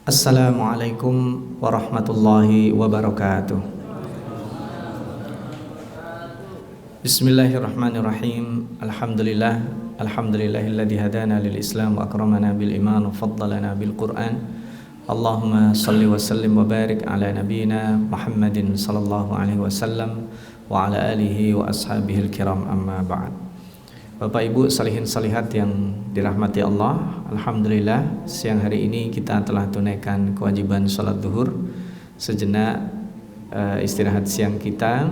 Assalamualaikum warahmatullahi wabarakatuh. Bismillahirrahmanirrahim. Alhamdulillahilladzi hadana lil Islam wa akramana bil iman wa faddalana bil Qur'an. Allahumma salli wa sallim wa barik ala nabiyyina Muhammadin sallallahu alaihi wasallam wa ala alihi wa ashabihil kiram, amma ba'd. Bapak Ibu salihin salihat yang dirahmati Allah, alhamdulillah siang hari ini kita telah tunaikan kewajiban sholat zuhur. Sejenak istirahat siang kita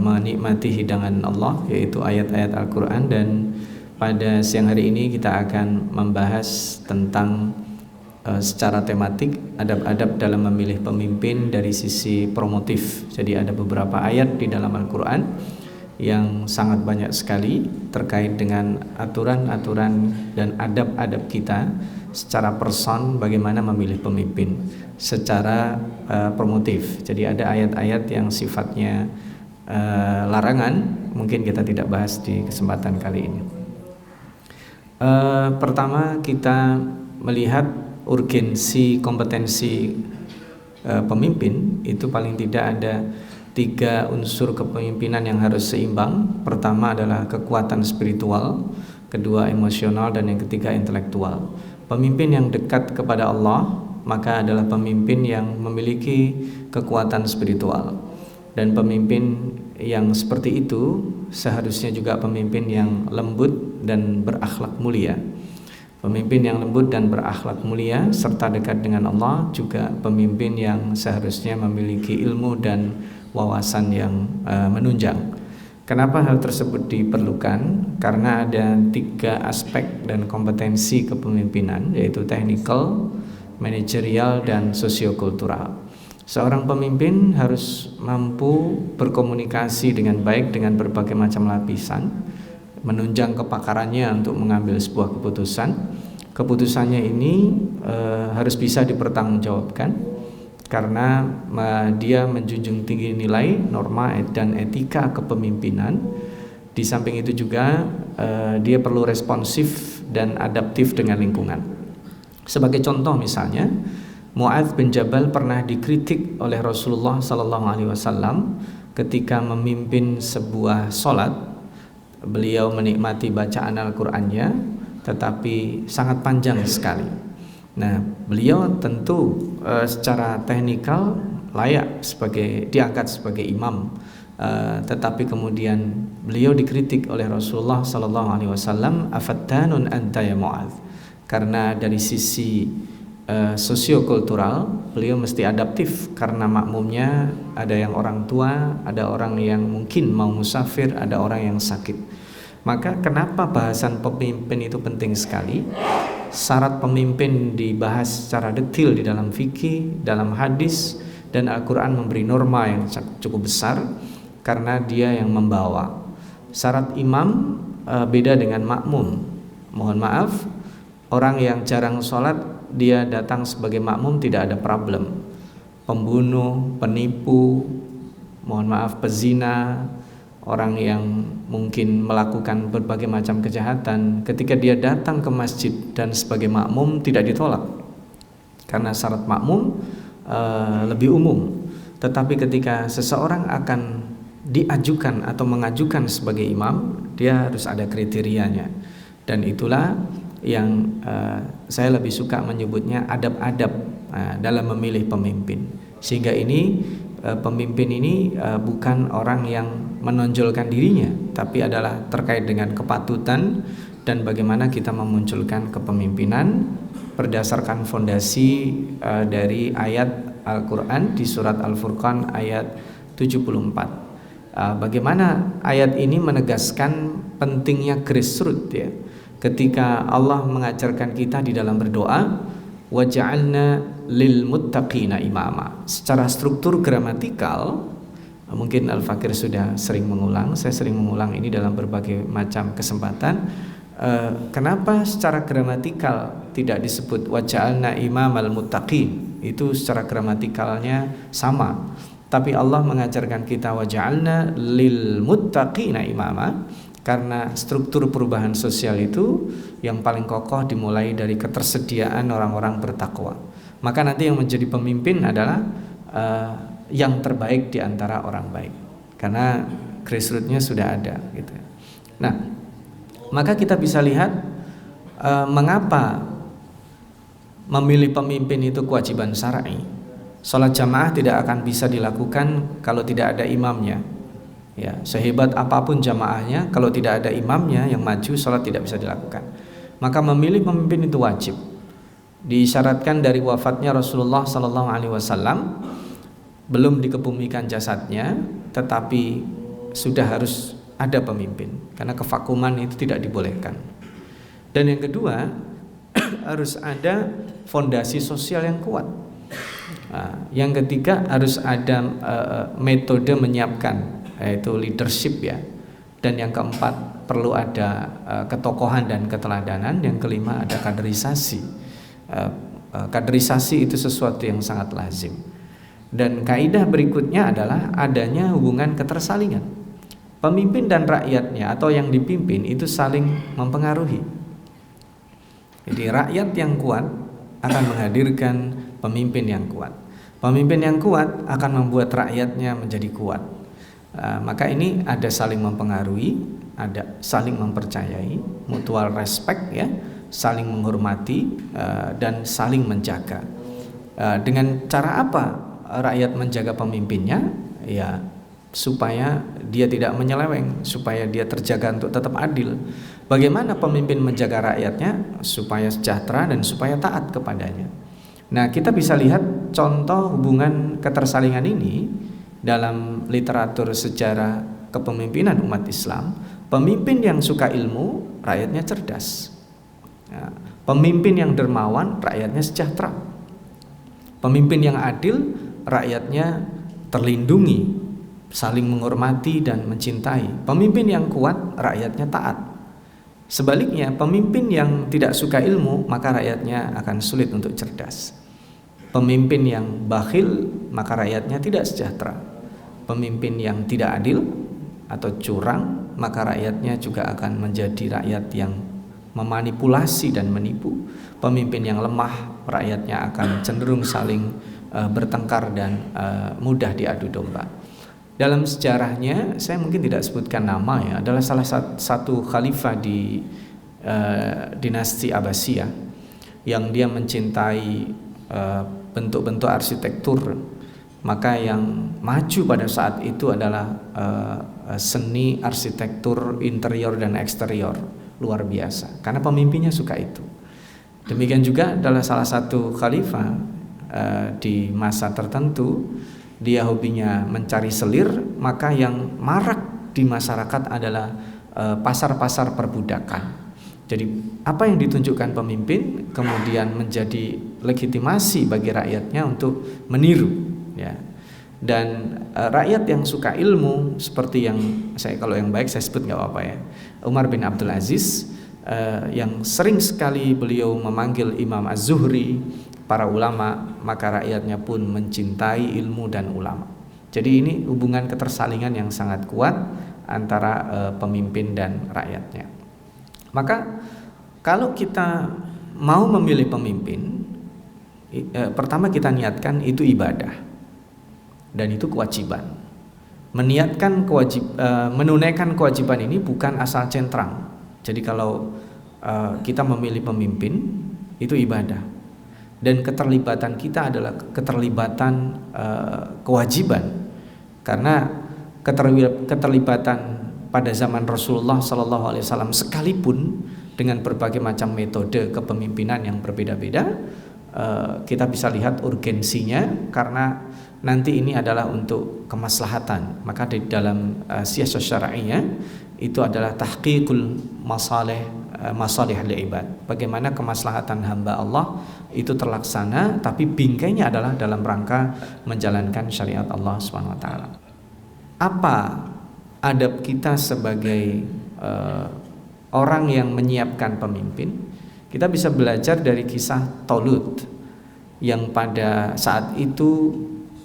menikmati hidangan Allah, yaitu ayat-ayat Al-Quran. Dan pada siang hari ini kita akan membahas tentang secara tematik adab-adab dalam memilih pemimpin dari sisi promotif. Jadi ada beberapa ayat di dalam Al-Quran yang sangat banyak sekali terkait dengan aturan-aturan dan adab-adab kita secara person, bagaimana memilih pemimpin secara promotif. Jadi ada ayat-ayat yang sifatnya larangan, mungkin kita tidak bahas di kesempatan kali ini. Pertama, kita melihat urgensi kompetensi pemimpin. Itu paling tidak ada 3 unsur kepemimpinan yang harus seimbang. Pertama adalah kekuatan spiritual, kedua emosional, dan yang ketiga intelektual. Pemimpin yang dekat kepada Allah maka adalah pemimpin yang memiliki kekuatan spiritual, dan pemimpin yang seperti itu seharusnya juga pemimpin yang lembut dan berakhlak mulia. Pemimpin yang lembut dan berakhlak mulia serta dekat dengan Allah juga pemimpin yang seharusnya memiliki ilmu dan wawasan yang menunjang. Kenapa hal tersebut diperlukan? Karena ada 3 aspek dan kompetensi kepemimpinan, yaitu technical, manajerial, dan sosiokultural. Seorang pemimpin harus mampu berkomunikasi dengan baik dengan berbagai macam lapisan, menunjang kepakarannya untuk mengambil sebuah keputusan. Keputusannya ini harus bisa dipertanggungjawabkan, karena dia menjunjung tinggi nilai, norma, dan etika kepemimpinan. Di samping itu juga dia perlu responsif dan adaptif dengan lingkungan. Sebagai contoh misalnya, Mu'adz bin Jabal pernah dikritik oleh Rasulullah SAW ketika memimpin sebuah sholat. Beliau menikmati bacaan Al-Qur'annya, tetapi sangat panjang sekali. Nah, beliau tentu secara teknikal layak diangkat sebagai imam, tetapi kemudian beliau dikritik oleh Rasulullah SAW, afattanun anta ya Mu'adz, karena dari sisi sosiokultural beliau mesti adaptif, karena makmumnya ada yang orang tua, ada orang yang mungkin mau musafir, ada orang yang sakit. Maka kenapa bahasan pemimpin itu penting sekali? Syarat pemimpin dibahas secara detail di dalam fikih, dalam hadis, dan Al-Quran memberi norma yang cukup besar karena dia yang membawa. Syarat imam beda dengan makmum. Mohon maaf, orang yang jarang sholat dia datang sebagai makmum tidak ada problem. Pembunuh, penipu, mohon maaf, pezina, orang yang mungkin melakukan berbagai macam kejahatan, ketika dia datang ke masjid dan sebagai makmum tidak ditolak, karena syarat makmum lebih umum. Tetapi ketika seseorang akan diajukan atau mengajukan sebagai imam, dia harus ada kriterianya. Dan itulah yang saya lebih suka menyebutnya adab-adab dalam memilih pemimpin. Sehingga pemimpin ini bukan orang yang menonjolkan dirinya, tapi adalah terkait dengan kepatutan dan bagaimana kita memunculkan kepemimpinan berdasarkan fondasi dari ayat Al-Quran di surat Al-Furqan ayat 74. Bagaimana ayat ini menegaskan pentingnya grassroots, ya. Ketika Allah mengajarkan kita di dalam berdoa, waja'alna lil muttaqina imama. Secara struktur gramatikal, mungkin Al-Fakir sudah sering mengulang, saya sering mengulang ini dalam berbagai macam kesempatan. Kenapa secara gramatikal tidak disebut waja'alna imamal muttaqin? Itu secara gramatikalnya sama. Tapi Allah mengajarkan kita waja'alna lil muttaqina imama, Karena struktur perubahan sosial itu yang paling kokoh dimulai dari ketersediaan orang-orang bertakwa. Maka nanti yang menjadi pemimpin adalah yang terbaik di antara orang baik. Karena grassroots-nya sudah ada gitu. Nah, maka kita bisa lihat mengapa memilih pemimpin itu kewajiban syar'i. Salat jamaah tidak akan bisa dilakukan kalau tidak ada imamnya. Ya, sehebat apapun jamaahnya, kalau tidak ada imamnya yang maju, salat tidak bisa dilakukan. Maka memilih pemimpin itu wajib. Diisyaratkan dari wafatnya Rasulullah sallallahu alaihi wasallam, belum dikebumikan jasadnya, tetapi sudah harus ada pemimpin karena kevakuman itu tidak dibolehkan. Dan yang kedua, harus ada fondasi sosial yang kuat. Nah, yang ketiga, harus ada metode menyiapkan, yaitu leadership ya. Dan yang keempat, perlu ada ketokohan dan keteladanan. Yang kelima, ada kaderisasi. Kaderisasi itu sesuatu yang sangat lazim. Dan kaidah berikutnya adalah adanya hubungan ketersalingan. Pemimpin dan rakyatnya atau yang dipimpin itu saling mempengaruhi. Jadi rakyat yang kuat akan menghadirkan pemimpin yang kuat. Pemimpin yang kuat akan membuat rakyatnya menjadi kuat. Maka ini ada saling mempengaruhi, ada saling mempercayai, mutual respect ya, saling menghormati dan saling menjaga. Dengan cara apa rakyat menjaga pemimpinnya? Ya, supaya dia tidak menyeleweng, supaya dia terjaga untuk tetap adil. Bagaimana pemimpin menjaga rakyatnya supaya sejahtera dan supaya taat kepadanya? Nah, kita bisa lihat contoh hubungan ketersalingan ini dalam literatur sejarah kepemimpinan umat Islam. Pemimpin yang suka ilmu, rakyatnya cerdas. Ya, pemimpin yang dermawan, rakyatnya sejahtera. Pemimpin yang adil, rakyatnya terlindungi, saling menghormati dan mencintai. Pemimpin yang kuat, rakyatnya taat. Sebaliknya, pemimpin yang tidak suka ilmu, maka rakyatnya akan sulit untuk cerdas. Pemimpin yang bakhil, maka rakyatnya tidak sejahtera. Pemimpin yang tidak adil atau curang, maka rakyatnya juga akan menjadi rakyat yang memanipulasi dan menipu. Pemimpin yang lemah, rakyatnya akan cenderung saling bertengkar dan mudah diadu domba. Dalam sejarahnya, saya mungkin tidak sebutkan nama ya, adalah salah satu khalifah di dinasti Abbasiyah yang dia mencintai bentuk-bentuk arsitektur. Maka yang maju pada saat itu adalah seni arsitektur interior dan eksterior, luar biasa, karena pemimpinnya suka itu. Demikian juga adalah salah satu khalifah di masa tertentu, dia hobinya mencari selir, maka yang marak di masyarakat adalah pasar-pasar perbudakan. Jadi apa yang ditunjukkan pemimpin kemudian menjadi legitimasi bagi rakyatnya untuk meniru ya. Dan rakyat yang suka ilmu, seperti yang kalau yang baik saya sebut nggak apa-apa ya, Umar bin Abdul Aziz, yang sering sekali beliau memanggil Imam Az-Zuhri, para ulama, maka rakyatnya pun mencintai ilmu dan ulama. Jadi ini hubungan ketersalingan yang sangat kuat antara pemimpin dan rakyatnya. Maka kalau kita mau memilih pemimpin, pertama kita niatkan itu ibadah dan itu kewajiban. Menunaikan kewajiban ini bukan asal centrang. Jadi kalau kita memilih pemimpin itu ibadah, dan keterlibatan kita adalah keterlibatan kewajiban, karena keterlibatan pada zaman Rasulullah SAW sekalipun dengan berbagai macam metode kepemimpinan yang berbeda-beda, kita bisa lihat urgensinya karena nanti ini adalah untuk kemaslahatan. Maka di dalam siyasah syar'iyah itu adalah tahqiqul masalih al-ibad. Bagaimana kemaslahatan hamba Allah itu terlaksana, tapi bingkainya adalah dalam rangka menjalankan syariat Allah SWT. Apa adab kita sebagai orang yang menyiapkan pemimpin? Kita bisa belajar dari kisah Talut yang pada saat itu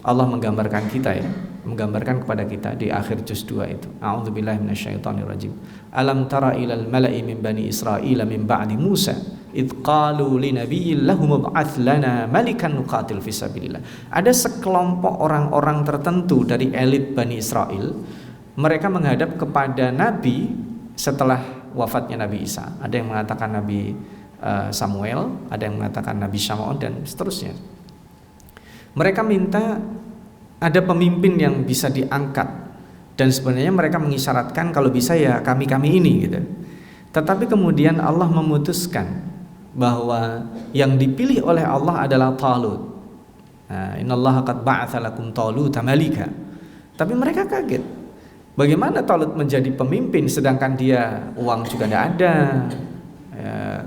Allah menggambarkan kita ya, menggambarkan kepada kita di akhir juz 2 itu. A'udzubillahi minasyaitonirrajim. Alam tara ilal mala'i min bani Israil min ba'di Musa id qalu li nabiyyin lahum ib'ats lana malikan nuqatil fi sabilillah. Ada sekelompok orang-orang tertentu dari elit Bani Israel, mereka menghadap kepada nabi setelah wafatnya Nabi Isa. Ada yang mengatakan Nabi Samuel, ada yang mengatakan Nabi Syam'on dan seterusnya. Mereka minta ada pemimpin yang bisa diangkat, dan sebenarnya mereka mengisyaratkan kalau bisa ya kami-kami ini gitu. Tetapi kemudian Allah memutuskan bahwa yang dipilih oleh Allah adalah Talut. Innallaha qad ba'atsa lakum Taluta malika. Tapi mereka kaget. Bagaimana Talut menjadi pemimpin sedangkan dia uang juga tidak ada.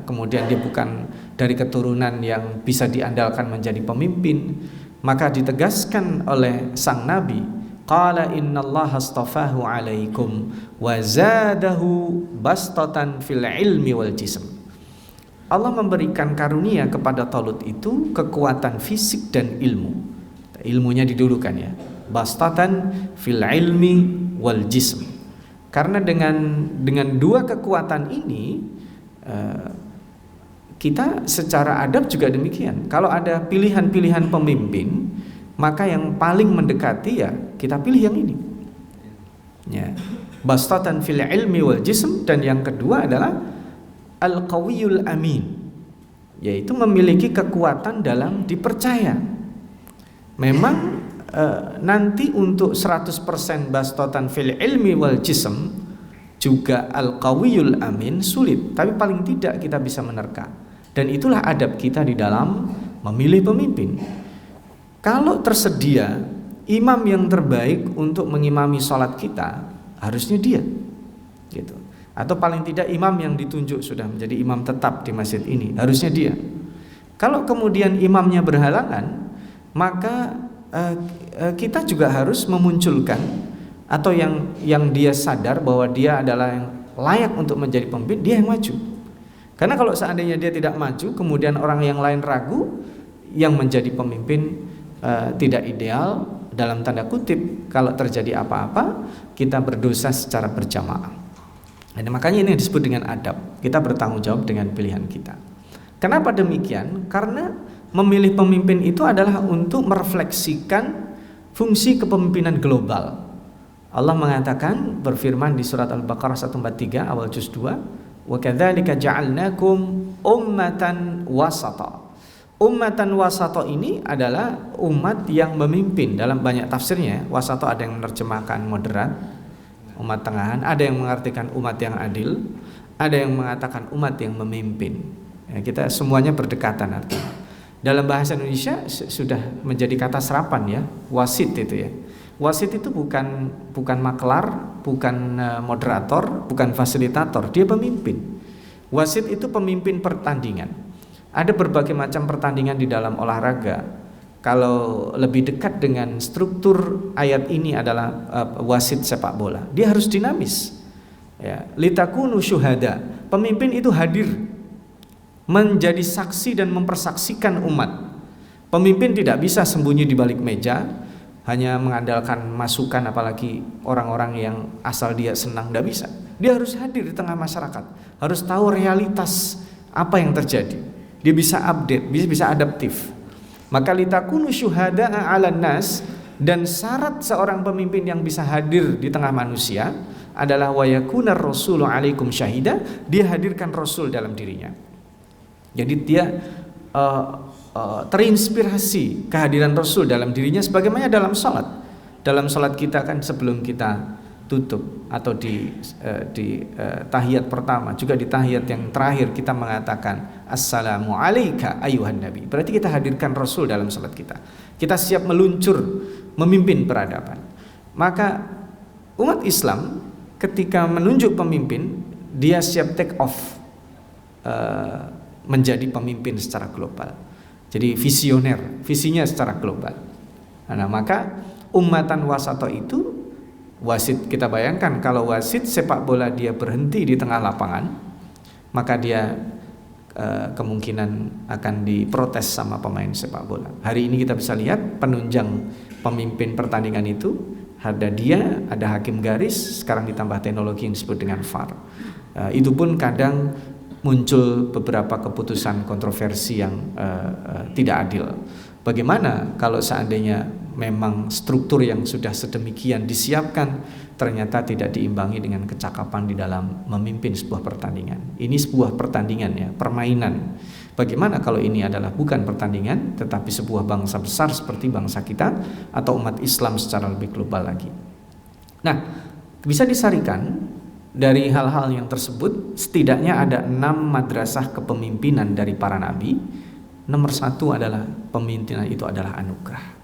Kemudian dia bukan dari keturunan yang bisa diandalkan menjadi pemimpin. Maka ditegaskan oleh sang nabi, qala innallaha astafahu alaikum wa zadahu bastatan fil ilmi wal jism. Allah memberikan karunia kepada Talut itu kekuatan fisik dan ilmu. Ilmunya didulukan ya, bastatan fil ilmi wal jism. Karena dengan dua kekuatan ini kita secara adab juga demikian. Kalau ada pilihan-pilihan pemimpin, maka yang paling mendekati ya kita pilih yang ini. Ya. Bastatan fil ilmi wal jism, dan yang kedua adalah al-qawiyul amin, yaitu memiliki kekuatan dalam dipercaya. Memang nanti untuk 100% bastatan fil ilmi wal jism juga al-qawiyul amin sulit, tapi paling tidak kita bisa menerka. Dan itulah adab kita di dalam memilih pemimpin. Kalau tersedia imam yang terbaik untuk mengimami sholat kita, harusnya dia gitu. Atau paling tidak imam yang ditunjuk sudah menjadi imam tetap di masjid ini, harusnya dia. Kalau kemudian imamnya berhalangan, maka kita juga harus memunculkan, atau yang dia sadar bahwa dia adalah yang layak untuk menjadi pemimpin, dia yang maju. Karena kalau seandainya dia tidak maju, kemudian orang yang lain ragu, yang menjadi pemimpin tidak ideal, dalam tanda kutip, kalau terjadi apa-apa kita berdosa secara berjamaah. Dan makanya ini disebut dengan adab. Kita bertanggung jawab dengan pilihan kita. Kenapa demikian? Karena memilih pemimpin itu adalah untuk merefleksikan fungsi kepemimpinan global. Allah mengatakan, berfirman di surat Al-Baqarah 143 awal juz 2, wa kadzalika ja'alnakum ummatan wasata. Ummatan wasata ini adalah umat yang memimpin. Dalam banyak tafsirnya, wasata ada yang menerjemahkan moderat, umat tengahan, ada yang mengartikan umat yang adil, ada yang mengatakan umat yang memimpin. Ya, kita semuanya berdekatan artinya. Dalam bahasa Indonesia sudah menjadi kata serapan ya, wasit itu ya. Wasit itu bukan maklar, bukan moderator, bukan fasilitator, dia pemimpin. Wasit itu pemimpin pertandingan. Ada berbagai macam pertandingan di dalam olahraga. Kalau lebih dekat dengan struktur ayat ini adalah wasit sepak bola, dia harus dinamis. Ya, litakunu syuhada. Pemimpin itu hadir menjadi saksi dan mempersaksikan umat. Pemimpin tidak bisa sembunyi di balik meja, hanya mengandalkan masukan, apalagi orang-orang yang asal dia senang, tidak bisa. Dia harus hadir di tengah masyarakat, harus tahu realitas apa yang terjadi. Dia bisa update, bisa adaptif. Maka litakunu syuhada'a 'alan nas, dan syarat seorang pemimpin yang bisa hadir di tengah manusia adalah wa yakunar rasulu 'alaikum syahida, dia hadirkan rasul dalam dirinya. Jadi dia terinspirasi kehadiran Rasul dalam dirinya, sebagaimana dalam salat. Dalam salat kita kan sebelum kita tutup atau di tahiyat pertama, juga di tahiyat yang terakhir kita mengatakan assalamu alayka ayuhan nabi. Berarti kita hadirkan Rasul dalam salat kita. Kita siap meluncur memimpin peradaban. Maka umat Islam ketika menunjuk pemimpin, dia siap take off menjadi pemimpin secara global. Jadi visioner, visinya secara global. Nah, maka ummatan wasato itu wasit, kita bayangkan kalau wasit sepak bola dia berhenti di tengah lapangan, maka dia kemungkinan akan diprotes sama pemain sepak bola. Hari ini kita bisa lihat penunjang pemimpin pertandingan itu, ada dia, ada hakim garis, sekarang ditambah teknologi yang disebut dengan VAR. Itu pun kadang muncul beberapa keputusan kontroversi yang tidak adil. Bagaimana kalau seandainya memang struktur yang sudah sedemikian disiapkan ternyata tidak diimbangi dengan kecakapan di dalam memimpin sebuah pertandingan. Ini sebuah pertandingan ya, permainan. Bagaimana kalau ini adalah bukan pertandingan tetapi sebuah bangsa besar seperti bangsa kita atau umat Islam secara lebih global lagi. Nah, bisa disarikan dari hal-hal yang tersebut setidaknya ada 6 madrasah kepemimpinan dari para nabi. Nomor 1 adalah pemimpinan itu adalah anugerah.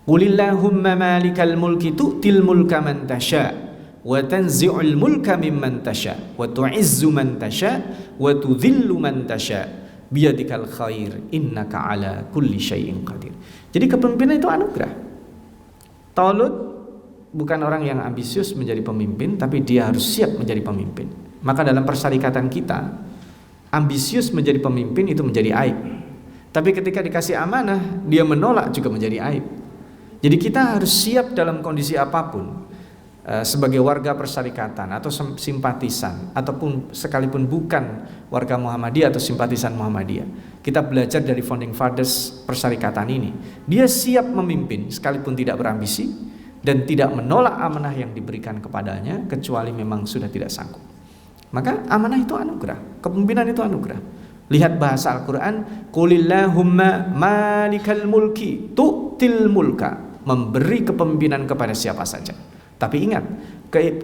Qulillahumma malikal mulki tu'til mulka man tasha wa tanzi'ul mulka mimman tasha wa tu'izzu man tasha wa tudhillu man tasha biyadikal khair innaka ala kulli syai'in qadir. Jadi kepemimpinan itu anugerah. Talut bukan orang yang ambisius menjadi pemimpin, tapi dia harus siap menjadi pemimpin. Maka dalam persyarikatan kita, ambisius menjadi pemimpin itu menjadi aib. Tapi ketika dikasih amanah, dia menolak juga menjadi aib. Jadi kita harus siap dalam kondisi apapun, sebagai warga persyarikatan atau simpatisan, ataupun sekalipun bukan warga Muhammadiyah atau simpatisan Muhammadiyah. Kita belajar dari founding fathers persyarikatan ini. Dia siap memimpin sekalipun tidak berambisi dan tidak menolak amanah yang diberikan kepadanya kecuali memang sudah tidak sanggup. Maka amanah itu anugerah, kepemimpinan itu anugerah. Lihat bahasa Al-Quran, Qulillahumma malikal mulki tu'til mulka, memberi kepemimpinan kepada siapa saja. Tapi ingat,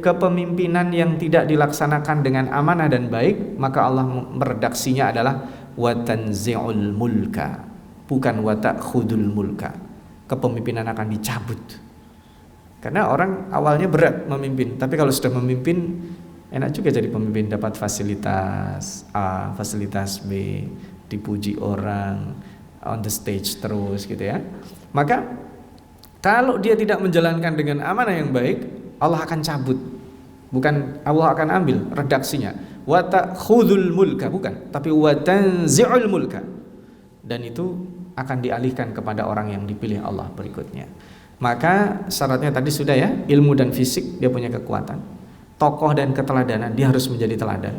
kepemimpinan yang tidak dilaksanakan dengan amanah dan baik, maka Allah meredaksinya adalah wa tanzi'ul mulka, bukan wa ta'khudul mulka. Kepemimpinan akan dicabut. Karena orang awalnya berat memimpin, tapi kalau sudah memimpin enak juga jadi pemimpin, dapat fasilitas A, fasilitas B, dipuji orang, on the stage terus gitu ya. Maka kalau dia tidak menjalankan dengan amanah yang baik, Allah akan cabut. Bukan Allah akan ambil redaksinya. Wa ta'khudul mulka, bukan, tapi wa tanzi'ul mulka. Dan itu akan dialihkan kepada orang yang dipilih Allah berikutnya. Maka syaratnya tadi sudah ya, ilmu dan fisik dia punya kekuatan. Tokoh dan keteladanan dia harus menjadi teladan.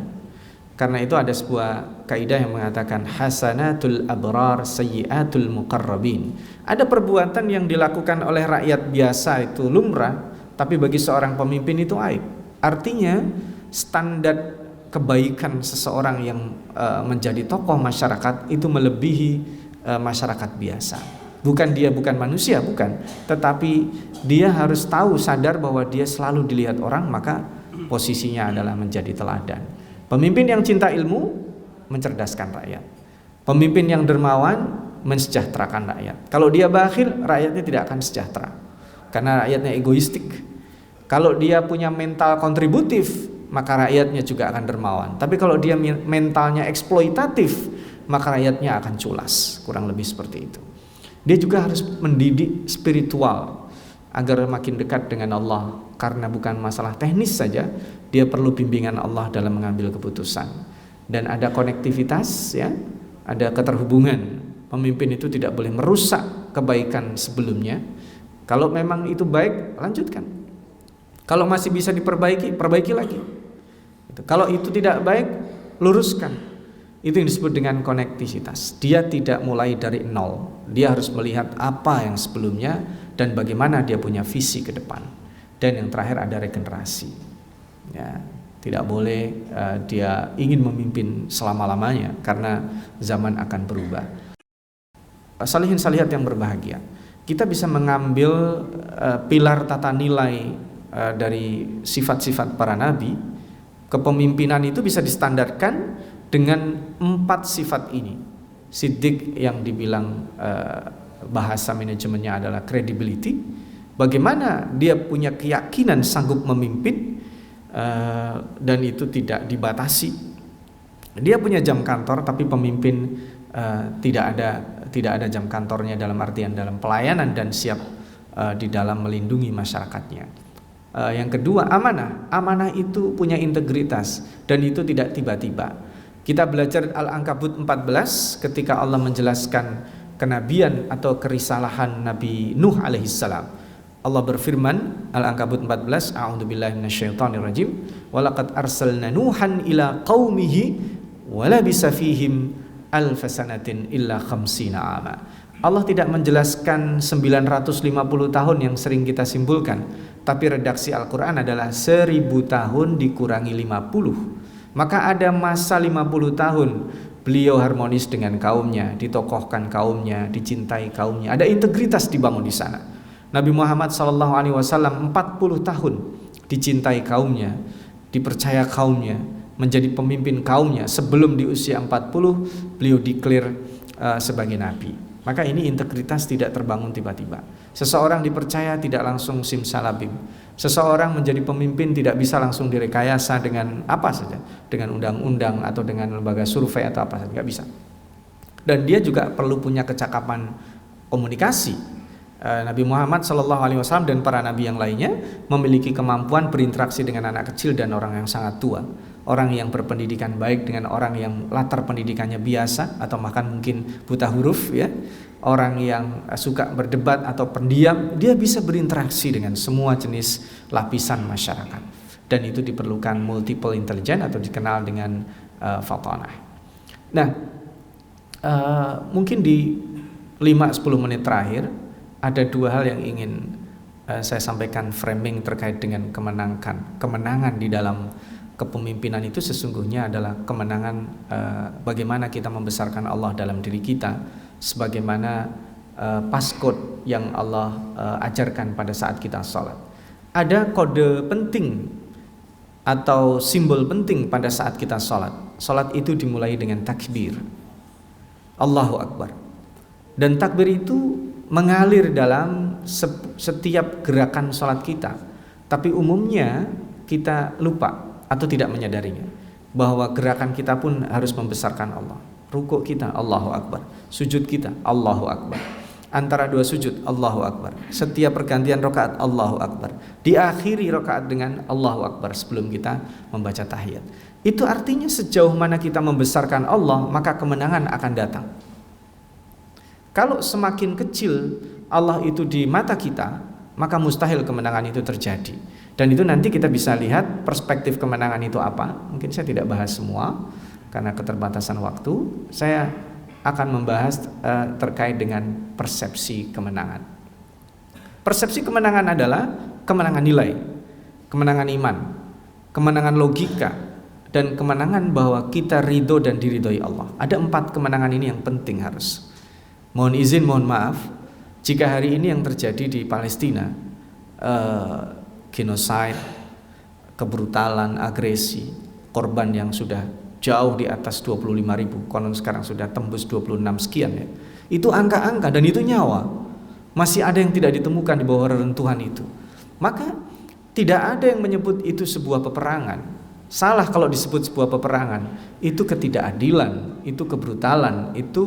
Karena itu ada sebuah kaidah yang mengatakan hasanatul abrar sayyiatul muqarrabin. Ada perbuatan yang dilakukan oleh rakyat biasa itu lumrah, tapi bagi seorang pemimpin itu aib. Artinya standar kebaikan seseorang yang menjadi tokoh masyarakat itu melebihi masyarakat biasa. Bukan dia bukan manusia, bukan, tetapi dia harus tahu, sadar bahwa dia selalu dilihat orang, maka posisinya adalah menjadi teladan. Pemimpin yang cinta ilmu mencerdaskan rakyat. Pemimpin yang dermawan mensejahterakan rakyat. Kalau dia bakhil, rakyatnya tidak akan sejahtera karena rakyatnya egoistik. Kalau dia punya mental kontributif, maka rakyatnya juga akan dermawan. Tapi kalau dia mentalnya eksploitatif, maka rakyatnya akan culas. Kurang lebih seperti itu. Dia juga harus mendidik spiritual agar makin dekat dengan Allah, karena bukan masalah teknis saja, dia perlu bimbingan Allah dalam mengambil keputusan. Dan ada konektivitas ya, ada keterhubungan. Pemimpin itu tidak boleh merusak kebaikan sebelumnya. Kalau memang itu baik, lanjutkan. Kalau masih bisa diperbaiki, perbaiki lagi. Kalau itu tidak baik, luruskan. Itu yang disebut dengan konektivitas. Dia tidak mulai dari nol. Dia harus melihat apa yang sebelumnya dan bagaimana dia punya visi ke depan. Dan yang terakhir ada regenerasi. Ya, tidak boleh dia ingin memimpin selama-lamanya karena zaman akan berubah. Salihin salihat yang berbahagia. Kita bisa mengambil pilar tata nilai dari sifat-sifat para nabi. Kepemimpinan itu bisa distandarkan dengan 4 sifat ini. Siddiq yang dibilang bahasa manajemennya adalah credibility. Bagaimana dia punya keyakinan sanggup memimpin dan itu tidak dibatasi. Dia punya jam kantor, tapi pemimpin tidak ada jam kantornya dalam artian dalam pelayanan dan siap di dalam melindungi masyarakatnya. Yang kedua, amanah. Amanah itu punya integritas dan itu tidak tiba-tiba. Kita belajar Al-Ankabut 14 ketika Allah menjelaskan kenabian atau kerisalahan Nabi Nuh alaihissalam. Allah berfirman, Al-Ankabut 14, a'udzubillahi minasyaitonirrajim, walaqad arsalna nuhan ila qaumihi walabisa fihim alfasanatin illa khamsina ama. Allah tidak menjelaskan 950 tahun yang sering kita simpulkan, tapi redaksi Al-Quran adalah 1000 tahun dikurangi 50. Maka ada masa 50 tahun beliau harmonis dengan kaumnya, ditokohkan kaumnya, dicintai kaumnya, ada integritas dibangun di sana. Nabi Muhammad SAW 40 tahun dicintai kaumnya, dipercaya kaumnya, menjadi pemimpin kaumnya. Sebelum di usia 40 beliau declare sebagai nabi. Maka ini integritas tidak terbangun tiba-tiba. Seseorang dipercaya tidak langsung simsalabim. Seseorang menjadi pemimpin tidak bisa langsung direkayasa dengan apa saja, dengan undang-undang atau dengan lembaga survei atau apa saja, nggak bisa. Dan dia juga perlu punya kecakapan komunikasi. Nabi Muhammad SAW dan para nabi yang lainnya memiliki kemampuan berinteraksi dengan anak kecil dan orang yang sangat tua, orang yang berpendidikan baik dengan orang yang latar pendidikannya biasa atau bahkan mungkin buta huruf ya, orang yang suka berdebat atau pendiam, dia bisa berinteraksi dengan semua jenis lapisan masyarakat, dan itu diperlukan multiple intelligence atau dikenal dengan fatanah. Nah, mungkin di 5-10 menit terakhir ada dua hal yang ingin saya sampaikan, framing terkait dengan kemenangan di dalam kepemimpinan itu sesungguhnya adalah kemenangan bagaimana kita membesarkan Allah dalam diri kita, sebagaimana passcode yang Allah ajarkan pada saat kita sholat. Ada kode penting atau simbol penting pada saat kita sholat. Sholat itu dimulai dengan takbir, Allahu Akbar, dan takbir itu mengalir dalam setiap gerakan sholat kita. Tapi umumnya kita lupa atau tidak menyadarinya bahwa gerakan kita pun harus membesarkan Allah. Rukuk kita Allahu Akbar, sujud kita Allahu Akbar, antara dua sujud Allahu Akbar, setiap pergantian rakaat Allahu Akbar, diakhiri rakaat dengan Allahu Akbar sebelum kita membaca tahiyat. Itu artinya sejauh mana kita membesarkan Allah, maka kemenangan akan datang. Kalau semakin kecil Allah itu di mata kita, maka mustahil kemenangan itu terjadi. Dan itu nanti kita bisa lihat perspektif kemenangan itu apa. Mungkin saya tidak bahas semua karena keterbatasan waktu. Saya akan membahas terkait dengan persepsi kemenangan. Persepsi kemenangan adalah kemenangan nilai, kemenangan iman, kemenangan logika, dan kemenangan bahwa kita ridho dan diridhoi Allah. Ada 4 kemenangan ini yang penting harus. Mohon izin, mohon maaf jika hari ini yang terjadi di Palestina, genocide, kebrutalan, agresi, korban yang sudah jauh di atas 25.000, konon sekarang sudah tembus 26 sekian ya. Itu angka-angka dan itu nyawa. Masih ada yang tidak ditemukan di bawah reruntuhan itu. Maka tidak ada yang menyebut itu sebuah peperangan. Salah kalau disebut sebuah peperangan. Itu ketidakadilan, itu kebrutalan, itu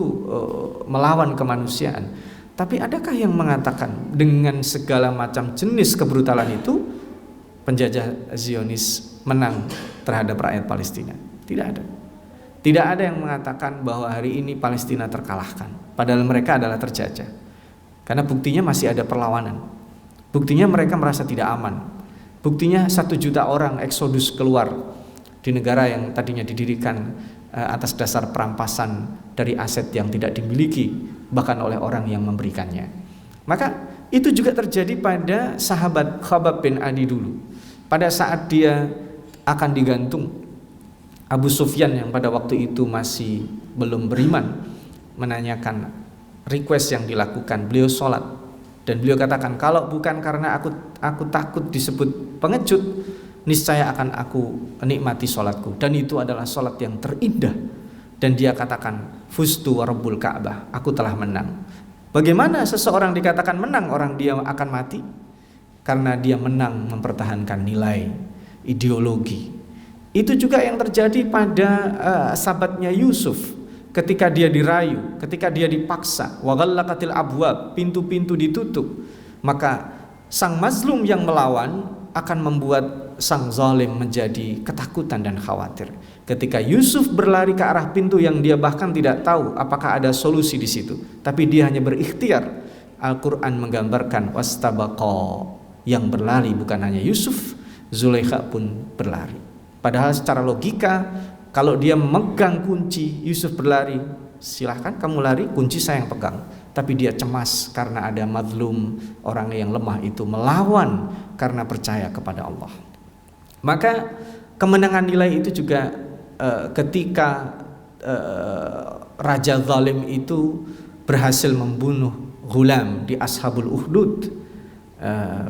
melawan kemanusiaan. Tapi adakah yang mengatakan dengan segala macam jenis kebrutalan itu penjajah Zionis menang terhadap rakyat Palestina? Tidak ada. Tidak ada yang mengatakan bahwa hari ini Palestina terkalahkan, padahal mereka adalah terjajah. Karena buktinya masih ada perlawanan. Buktinya mereka merasa tidak aman. Buktinya 1 juta orang eksodus keluar di negara yang tadinya didirikan atas dasar perampasan dari aset yang tidak dimiliki bahkan oleh orang yang memberikannya. Maka itu juga terjadi pada sahabat Khabbab bin Adi dulu. Pada saat dia akan digantung, Abu Sufyan yang pada waktu itu masih belum beriman menanyakan request yang dilakukan. Beliau sholat dan beliau katakan, kalau bukan karena aku takut disebut pengecut, niscaya akan aku nikmati sholatku. Dan itu adalah sholat yang terindah. Dan dia katakan, fustu wa rabbul Ka'bah, aku telah menang. Bagaimana seseorang dikatakan menang orang dia akan mati? Karena dia menang mempertahankan nilai, ideologi. Itu juga yang terjadi pada sahabatnya Yusuf. Ketika dia dirayu, ketika dia dipaksa, wa ghallaqatil abwab, pintu-pintu ditutup, maka sang mazlum yang melawan akan membuat sang zalim menjadi ketakutan dan khawatir. Ketika Yusuf berlari ke arah pintu yang dia bahkan tidak tahu apakah ada solusi di situ, tapi dia hanya berikhtiar. Al-Quran menggambarkan wastabaqa, yang berlari bukan hanya Yusuf, Zulaikha pun berlari. Padahal secara logika, kalau dia memegang kunci, Yusuf berlari, silahkan kamu lari, kunci saya yang pegang. Tapi dia cemas karena ada mazlum, orang yang lemah itu melawan karena percaya kepada Allah. Maka kemenangan nilai itu juga ketika Raja Zalim itu berhasil membunuh Ghulam di Ashabul Ukhdud.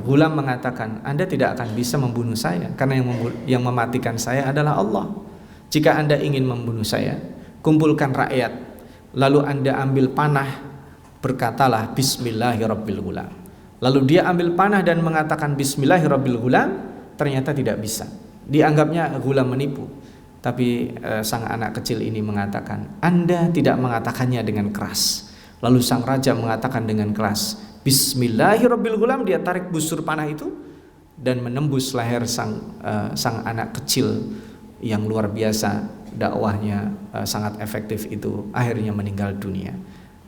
Ghulam mengatakan, Anda tidak akan bisa membunuh saya karena yang mematikan saya adalah Allah. Jika Anda ingin membunuh saya, kumpulkan rakyat, lalu Anda ambil panah, berkatalah Bismillahirrabbilghulam. Lalu dia ambil panah dan mengatakan Bismillahirrabbilghulam, ternyata tidak bisa. Dianggapnya Ghulam menipu. Tapi sang anak kecil ini mengatakan, Anda tidak mengatakannya dengan keras. Lalu sang raja mengatakan dengan keras Bismillahirrabbilghulam. Dia tarik busur panah itu dan menembus leher sang anak kecil yang luar biasa. Dakwahnya sangat efektif itu, akhirnya meninggal dunia.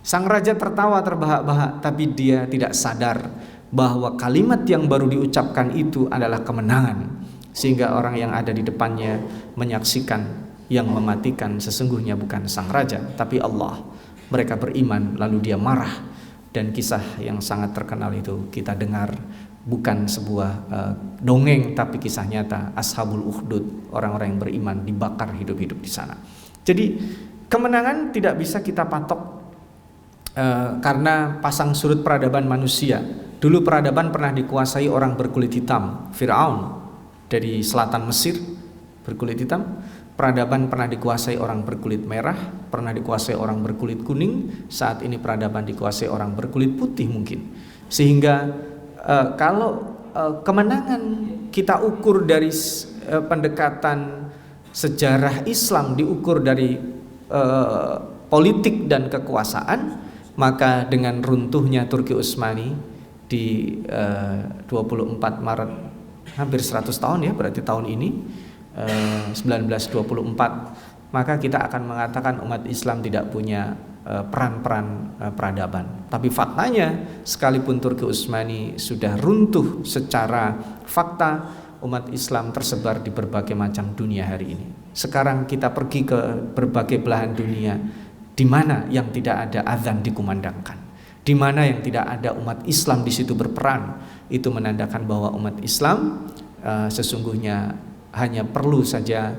Sang raja tertawa terbahak-bahak, tapi dia tidak sadar bahwa kalimat yang baru diucapkan itu adalah kemenangan. Sehingga orang yang ada di depannya menyaksikan yang mematikan sesungguhnya bukan sang raja, tapi Allah. Mereka beriman, lalu dia marah. Dan kisah yang sangat terkenal itu kita dengar, bukan sebuah dongeng, tapi kisah nyata. Ashabul Ukhdud, orang-orang yang beriman dibakar hidup-hidup di sana. Jadi kemenangan tidak bisa kita patok karena pasang surut peradaban manusia. Dulu peradaban pernah dikuasai orang berkulit hitam, Fir'aun dari selatan Mesir berkulit hitam. Peradaban pernah dikuasai orang berkulit merah, pernah dikuasai orang berkulit kuning. Saat ini peradaban dikuasai orang berkulit putih mungkin. Sehingga kalau kemenangan kita ukur dari pendekatan sejarah Islam, diukur dari politik dan kekuasaan, maka dengan runtuhnya Turki Utsmani di 24 Maret, hampir 100 tahun ya, berarti tahun ini 1924, maka kita akan mengatakan umat Islam tidak punya peran-peran peradaban. Tapi faktanya, sekalipun Turki Utsmani sudah runtuh secara fakta, umat Islam tersebar di berbagai macam dunia hari ini. Sekarang kita pergi ke berbagai belahan dunia, di mana yang tidak ada azan dikumandangkan, di mana yang tidak ada umat Islam di situ berperan, itu menandakan bahwa umat Islam sesungguhnya hanya perlu saja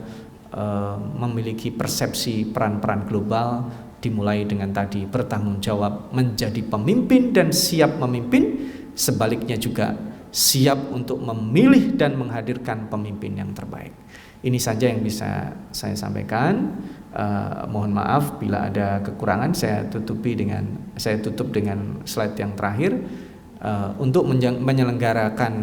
memiliki persepsi peran-peran global, dimulai dengan tadi bertanggung jawab menjadi pemimpin dan siap memimpin, sebaliknya juga siap untuk memilih dan menghadirkan pemimpin yang terbaik. Ini saja yang bisa saya sampaikan. Mohon maaf bila ada kekurangan. Saya tutup dengan slide yang terakhir. Untuk menyelenggarakan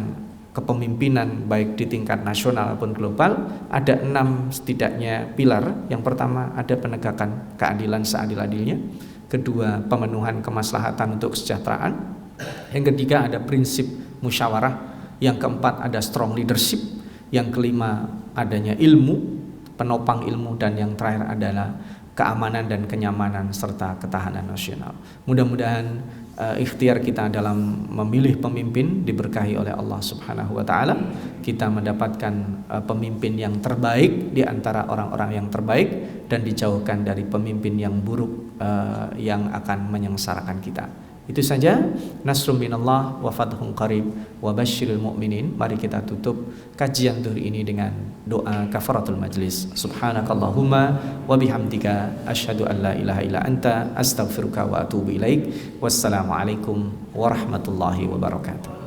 kepemimpinan baik di tingkat nasional maupun global, ada 6 setidaknya pilar. Yang pertama, ada penegakan keadilan seadil-adilnya. Kedua, pemenuhan kemaslahatan untuk kesejahteraan. Yang ketiga, ada prinsip musyawarah. Yang keempat, ada strong leadership. Yang kelima, adanya ilmu, penopang ilmu. Dan yang terakhir adalah keamanan dan kenyamanan serta ketahanan nasional. Mudah-mudahan ikhtiar kita dalam memilih pemimpin diberkahi oleh Allah Subhanahu wa taala. Kita mendapatkan pemimpin yang terbaik di antara orang-orang yang terbaik, dan dijauhkan dari pemimpin yang buruk yang akan menyengsarakan kita. Itu saja. Nasrun minallah wa fathun qarib wa basyiril mu'minin. Mari kita tutup kajian zuhur ini dengan doa kafaratul majlis. Subhanakallahumma wa bihamdika asyhadu an la ilaha illa anta astaghfiruka wa atubu ilaik. Wassalamualaikum warahmatullahi wabarakatuh.